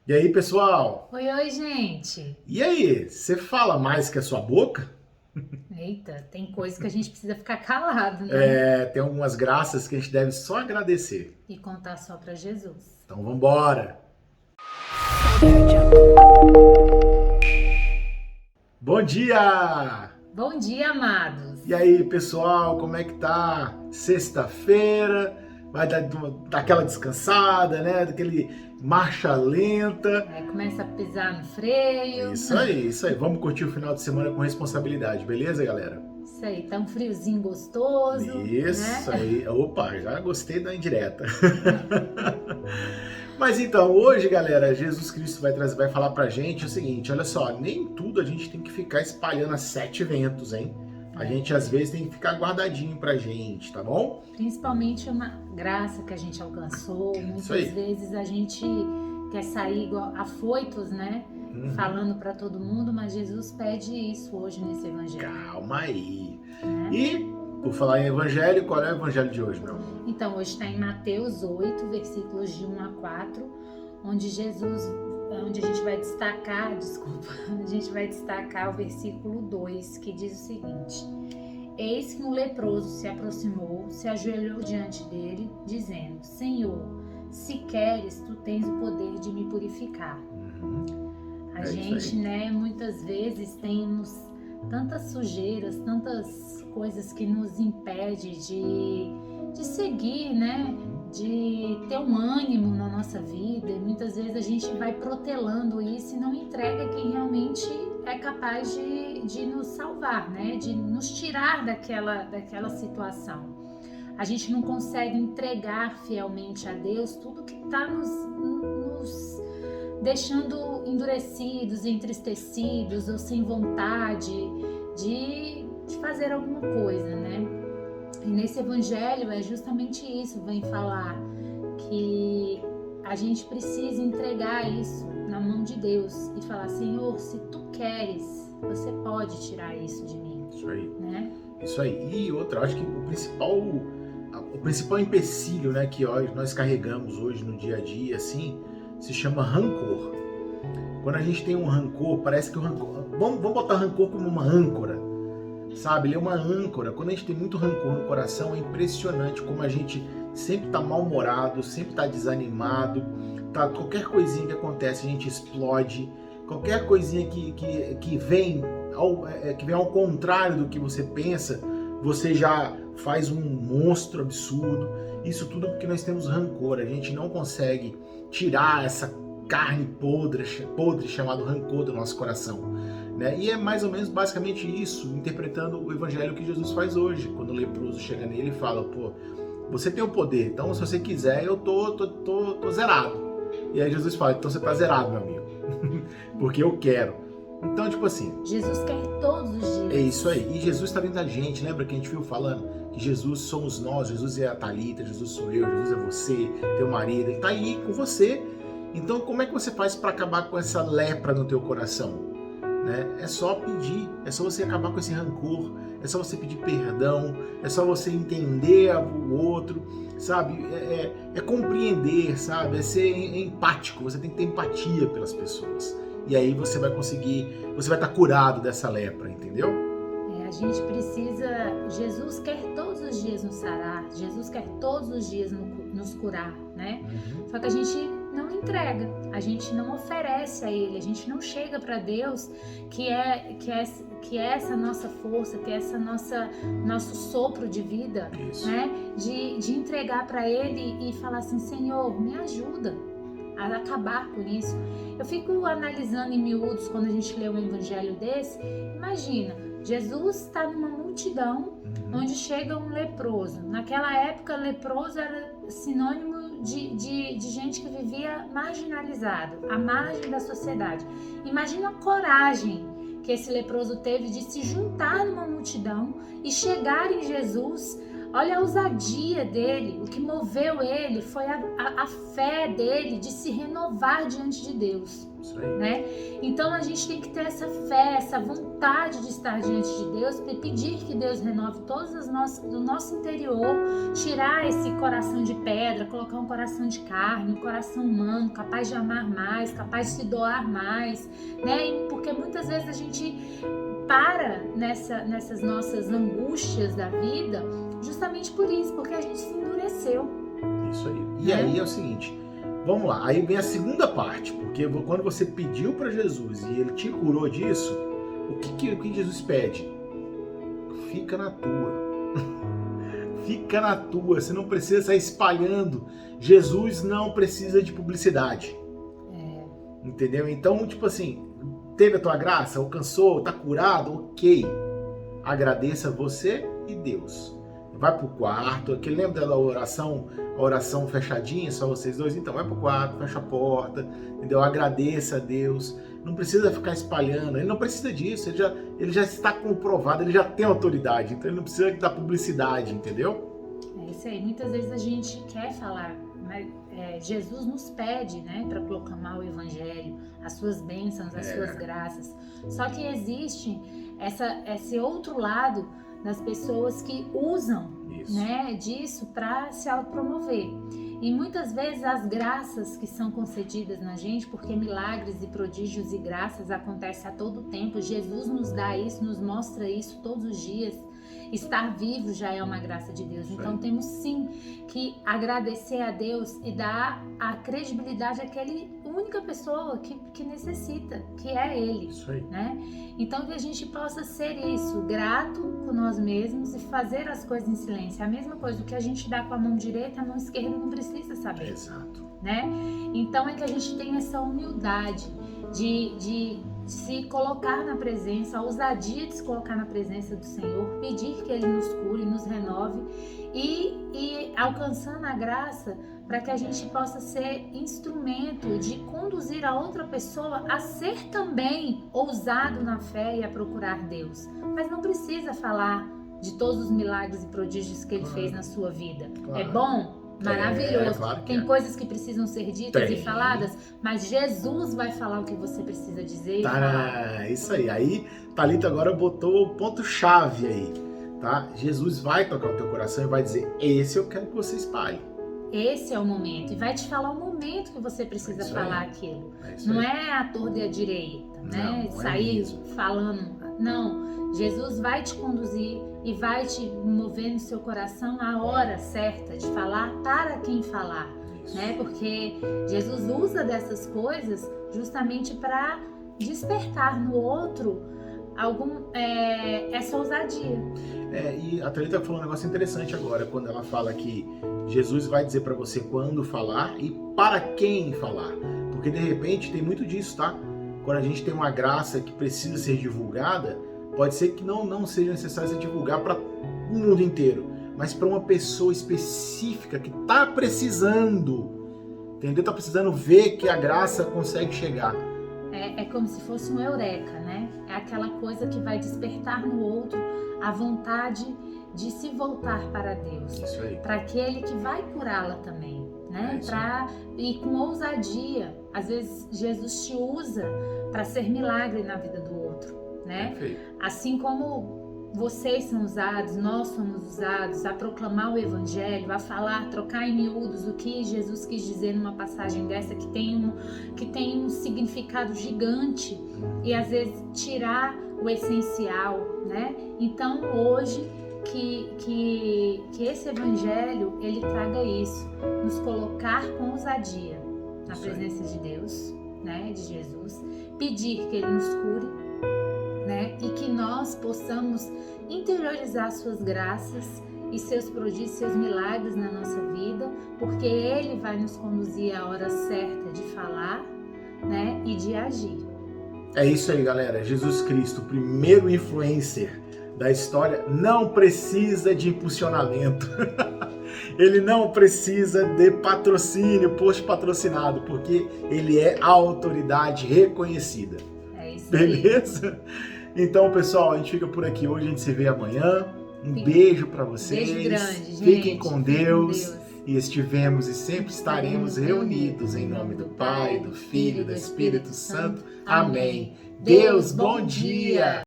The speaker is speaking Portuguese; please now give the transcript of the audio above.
E aí, pessoal? Oi, oi, gente. E aí, você fala mais que a sua boca? Eita, tem coisa que a gente precisa ficar calado, né? É, tem algumas graças que a gente deve só agradecer. E contar só pra Jesus. Então, vambora! Bom dia! Bom dia, amados. E aí, pessoal, como é que tá? Sexta-feira, vai dar aquela descansada, né? Daquele marcha lenta. Começa a pisar no freio. Isso aí, isso aí. Vamos curtir o final de semana com responsabilidade, beleza, galera? Isso aí, tá um friozinho gostoso, Isso né? aí. Opa, já gostei da indireta. Mas então, hoje, galera, Jesus Cristo vai falar pra gente o seguinte, olha só, nem tudo a gente tem que ficar espalhando a sete ventos, hein? A gente às vezes tem que ficar guardadinho pra gente, tá bom? Principalmente uma graça que a gente alcançou. Muitas vezes a gente quer sair igual afoitos, né? Falando pra todo mundo, mas Jesus pede isso hoje nesse evangelho. Calma aí. Né? E, por falar em evangelho, qual é o evangelho de hoje, meu amor? Então, hoje está em Mateus 8, versículos de 1 a 4, onde a gente vai destacar, a gente vai destacar o versículo 2, que diz o seguinte: Eis que um leproso se aproximou, se ajoelhou diante dele, dizendo: Senhor, se queres, tu tens o poder de me purificar. A gente, né, muitas vezes temos tantas sujeiras, tantas coisas que nos impedem de seguir, né? De ter um ânimo na nossa vida. E muitas vezes a gente vai protelando isso e não entrega quem realmente é capaz de nos salvar, né? De nos tirar daquela situação. A gente não consegue entregar fielmente a Deus tudo que está nos deixando endurecidos, entristecidos ou sem vontade de fazer alguma coisa, né? E nesse evangelho é justamente isso, vem falar que a gente precisa entregar isso na mão de Deus e falar: Senhor, se tu queres, você pode tirar isso de mim. Isso aí. Né? Isso aí. E outra, acho que o principal empecilho, né, que nós carregamos hoje no dia a dia, assim, se chama rancor. Quando a gente tem um rancor, parece que o rancor... Vamos botar rancor como uma âncora, sabe? Ele é uma âncora. Quando a gente tem muito rancor no coração, é impressionante como a gente sempre tá mal-humorado, sempre tá desanimado, tá? Qualquer coisinha que acontece, a gente explode. Qualquer coisinha que vem ao contrário do que você pensa, você já faz um monstro absurdo. Isso tudo porque nós temos rancor. A gente não consegue tirar essa carne podre chamado rancor do nosso coração, né? E é mais ou menos basicamente isso, interpretando o evangelho que Jesus faz hoje, quando o leproso chega nele e fala: pô, você tem o poder, então se você quiser eu tô zerado. E aí Jesus fala: então você tá zerado, meu amigo, porque eu quero. Então, tipo assim, Jesus quer todos os dias. É isso aí. E Jesus está dentro da gente. Lembra que a gente viu falando que Jesus somos nós, Jesus é a Thalita, Jesus sou eu, Jesus é você, teu marido, ele está aí com você. Então, como é que você faz para acabar com essa lepra no teu coração? Né? É só pedir, é só você acabar com esse rancor, é só você pedir perdão, é só você entender o outro, sabe? É compreender, sabe? É ser empático, você tem que ter empatia pelas pessoas. E aí você vai conseguir, você vai estar curado dessa lepra, entendeu? A gente precisa, Jesus quer todos os dias nos sarar, Jesus quer todos os dias nos curar, né? Só que a gente não entrega, a gente não oferece a Ele, a gente não chega para Deus que é essa nossa força, que é essa nosso sopro de vida, né? De entregar para Ele e falar assim: Senhor, me ajuda a acabar com isso. Eu fico analisando em miúdos quando a gente lê um evangelho desse. Imagina, Jesus está numa multidão onde chega um leproso. Naquela época, leproso era sinônimo de gente que vivia marginalizado, à margem da sociedade. Imagina a coragem que esse leproso teve de se juntar numa multidão e chegar em Jesus Olha a ousadia dele, o que moveu ele foi a fé dele de se renovar diante de Deus. Isso aí. Né? Então a gente tem que ter essa fé, essa vontade de estar diante de Deus e pedir que Deus renove todas as do nosso interior, tirar esse coração de pedra, colocar um coração de carne, um coração humano, capaz de amar mais, capaz de se doar mais, né? Porque muitas vezes a gente para nessas nossas angústias da vida justamente por isso, porque a gente se endureceu. Isso aí. E aí é o seguinte, vamos lá, aí vem a segunda parte, porque quando você pediu para Jesus e ele te curou disso, o que Jesus pede? Fica na tua. Fica na tua, você não precisa sair espalhando. Jesus não precisa de publicidade. Entendeu? Então, tipo assim, teve a tua graça, alcançou, tá curado, ok. Agradeça você e Deus. Vai pro quarto, aquele lembra da oração, a oração fechadinha, só vocês dois? Então vai pro quarto, fecha a porta, entendeu? Agradeça a Deus. Não precisa ficar espalhando, ele não precisa disso, ele já está comprovado, ele já tem autoridade, então ele não precisa da publicidade, entendeu? É isso aí, muitas vezes a gente quer falar, mas Jesus nos pede, né, para proclamar o Evangelho, as suas bênçãos, as suas graças. Só que existe esse outro lado das pessoas que usam, né, disso para se autopromover. E muitas vezes as graças que são concedidas na gente, porque milagres e prodígios e graças acontecem a todo tempo, Jesus nos dá isso, nos mostra isso todos os dias. Estar vivo já é uma graça de Deus. Então temos sim que agradecer a Deus e dar a credibilidade àquela única pessoa que necessita, que é Ele. Isso aí. Né? Então que a gente possa ser isso, grato com nós mesmos e fazer as coisas em silêncio. A mesma coisa, o que a gente dá com a mão direita, a mão esquerda não precisa saber. Exato. Né? Então é que a gente tem essa humildade de se colocar na presença, a ousadia de se colocar na presença do Senhor, pedir que Ele nos cure, nos renove e alcançando a graça para que a gente possa ser instrumento de conduzir a outra pessoa a ser também ousado na fé e a procurar Deus. Mas não precisa falar de todos os milagres e prodígios que Ele fez na sua vida. Claro. É bom? Maravilhoso. Claro que tem coisas que precisam ser ditas Tem. e faladas, mas Jesus vai falar o que você precisa dizer e falar. Isso aí. Aí, Thalita agora botou o ponto-chave aí, tá? Jesus vai tocar o teu coração e vai dizer, esse eu quero que você espalhe. Esse é o momento. E vai te falar o momento que você precisa falar aquilo. Não é a torta e a direita, né? Não sair é falando. Não. Jesus vai te conduzir e vai te mover no seu coração a hora certa de falar para quem falar, né? Porque Jesus usa dessas coisas justamente para despertar no outro essa ousadia. E a Thalita falou um negócio interessante agora, quando ela fala que Jesus vai dizer para você quando falar e para quem falar. Porque de repente tem muito disso, tá? Quando a gente tem uma graça que precisa ser divulgada, pode ser que não seja necessário se divulgar para o mundo inteiro, mas para uma pessoa específica que está precisando, entendeu? Está precisando ver que a graça consegue chegar. É como se fosse um eureka, né? É aquela coisa que vai despertar no outro a vontade de se voltar para Deus. Isso aí. Para aquele que vai curá-la também, né? E com ousadia. Às vezes Jesus te usa para ser milagre na vida do outro, né? Perfeito. Assim como vocês são usados, nós somos usados a proclamar o Evangelho, a falar, trocar em miúdos o que Jesus quis dizer numa passagem dessa que tem um significado gigante e às vezes tirar o essencial, né? Então hoje que esse Evangelho ele traga isso, nos colocar com ousadia na presença de Deus, né? De Jesus, pedir que Ele nos cure, né? E que nós possamos interiorizar suas graças e seus prodígios, seus milagres na nossa vida, porque Ele vai nos conduzir à hora certa de falar, né? E de agir. É isso aí, galera. Jesus Cristo, o primeiro influencer da história, não precisa de impulsionamento. Ele não precisa de patrocínio, post patrocinado, porque ele é a autoridade reconhecida. É isso. Beleza? Então, pessoal, a gente fica por aqui hoje, a gente se vê amanhã. Um beijo para vocês. Beijo grande, gente. Fiquem com Deus. E estivemos e sempre estaremos reunidos em nome do Pai, do Filho e do Espírito Santo. Amém. Deus, bom dia!